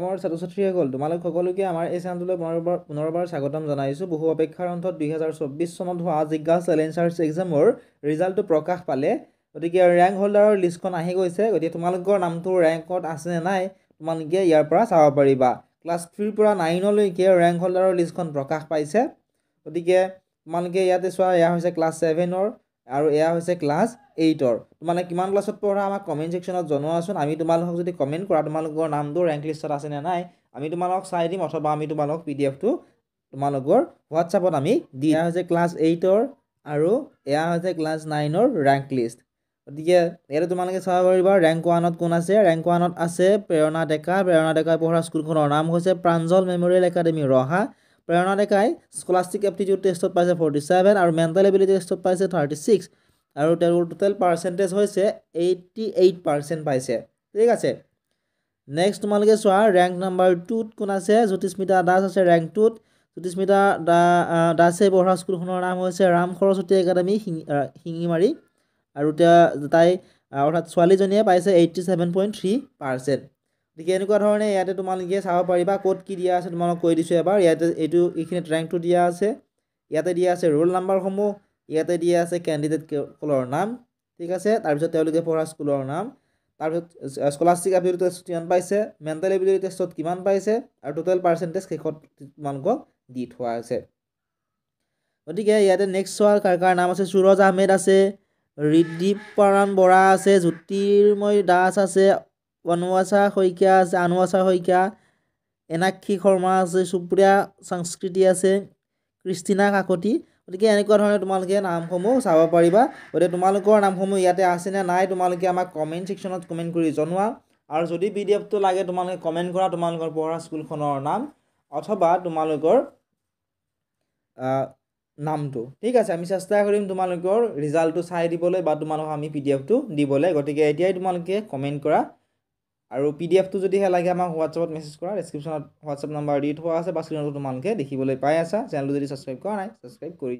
মৰমৰ ছাত্ৰ-ছাত্ৰীসকল তোমালোক সকলোকে আমাৰ এই চেনেলটোলৈ পুনৰবাৰ স্বাগতম জনাইছোঁ। বহু অপেক্ষাৰ অন্তত 2024 চনত হোৱা জিজ্ঞাসা চেলেঞ্জাৰ্ছ এক্সামৰ ৰিজাল্টটো প্ৰকাশ পালে। গতিকে ৰেংক হোল্ডাৰৰ লিষ্টখন আহি গৈছে। গতিকে তোমালোকৰ নামটো ৰেংকত আছে নে নাই তোমালোকে ইয়াৰ পৰা চাব পাৰিবা। ক্লাছ 3 পৰা 9 লৈকে ৰেংক হোল্ডাৰৰ লিষ্টখন প্ৰকাশ পাইছে। গতিকে তোমালোকে ইয়াতে চোৱা, এয়া হৈছে ক্লাছ 7ৰ আৰু এয়া হৈছে ক্লাছ 8ৰ। তোমালোকে কিমান ক্লাছত পঢ়া আমাক কমেণ্ট ছেকশ্যনত জনোৱাচোন। আমি তোমালোকক যদি কমেণ্ট কৰা তোমালোকৰ নামটো ৰেংক লিষ্টত আছে নে নাই আমি তোমালোকক চাই দিম, অথবা আমি তোমালোকক PDF-টো তোমালোকৰ হোৱাটছআপত আমি দি। এয়া হৈছে ক্লাছ 8ৰ আৰু এয়া হৈছে ক্লাছ 9ৰ ৰেংক লিষ্ট। গতিকে ইয়াতে তোমালোকে চাব পাৰিবা ৰেংক 1ত কোন আছে। ৰেংক 1ত আছে প্ৰেৰণা ডেকা। প্ৰেৰণা ডেকাই পঢ়া স্কুলখনৰ নাম হৈছে প্ৰাঞ্জল মেমৰিয়েল একাডেমি ৰহা। প্ৰেৰণা ডেকাই স্কলাষ্টিক এপ্টিটিউড টেষ্টত পাইছে 47 আৰু মেণ্টেল এবিলিটি টেষ্টত পাইছে 36 আৰু তেওঁৰ টোটেল পাৰ্চেণ্টেজ হৈছে 88% পাইছে। ঠিক আছে, নেক্সট তোমালোকে চোৱা ৰেংক নাম্বাৰ 2ত কোন আছে। জ্যোতিস্মিতা দাস আছে ৰেংক 2ত। জ্যোতিস্মিতা দাসে পঢ়া স্কুলখনৰ নাম হৈছে ৰাম সৰস্বতী একাডেমি শিঙিমাৰী আৰু তাই অৰ্থাৎ ছোৱালীজনীয়ে পাইছে 87.3%। গতিকে এনেকুৱা ধৰণে ইয়াতে তোমালোকে চাব পাৰিবা ক'ত কি দিয়া আছে। তোমালোক কৈ দিছোঁ এবাৰ। ইয়াতে এইখিনিত ৰেংকটো দিয়া আছে, ইয়াতে দিয়া আছে ৰোল নাম্বাৰসমূহ, ইয়াতে দিয়া আছে কেণ্ডিডেটসকলৰ নাম। ঠিক আছে, তাৰপিছত তেওঁলোকে পঢ়া স্কুলৰ নাম, তাৰপিছত স্কলাষ্টিক এবিলিটি টেষ্টত কিমান পাইছে, মেণ্টেল এবিলিটি টেষ্টত কিমান পাইছে আৰু টোটেল পাৰ্চেণ্টেজ শেষত তোমালোকক দি থোৱা আছে। গতিকে ইয়াতে নেক্সট চোৱা কাৰ নাম আছে। সুৰজ আহমেদ আছে, ঋদ্ধিপাৰাণ বৰা আছে, জ্যোতিৰ্ময় দাস আছে, অনুৱাসা শইকীয়া আছে, আনুৱাসা শইকীয়া, এনাক্ষী শৰ্মা আছে, সুপ্ৰিয়া সংস্কৃতি আছে, কৃষ্টিনা কাকতি। গতিকে এনেকুৱা ধৰণে তোমালোকে নামসমূহ চাব পাৰিবা। গতিকে তোমালোকৰ নামসমূহ ইয়াতে আছেনে নাই তোমালোকে আমাক কমেণ্ট ছেকশ্যনত কমেণ্ট কৰি জনোৱা। আৰু যদি PDF-টো লাগে তোমালোকে কমেণ্ট কৰা তোমালোকৰ পঢ়া স্কুলখনৰ নাম অথবা তোমালোকৰ নামটো। ঠিক আছে, আমি চেষ্টা কৰিম তোমালোকৰ ৰিজাল্টটো চাই দিবলৈ বা তোমালোকক আমি PDF-টো দিবলৈ। গতিকে এতিয়াই তোমালোকে কমেণ্ট কৰা আৰু PDF-টো যদিহে লাগে আমাক হোৱাটছআপত মেছেজ কৰা। ডেছক্ৰিপশ্যনত হোৱাটছআপ নাম্বাৰ দি থোৱা আছে বা স্ক্ৰীনতো তোমালোকে দেখিবলৈ পাই আছা। চেনেলটো যদি ছাবস্ক্ৰাইব কৰা নাই ছাবস্ক্ৰাইব কৰি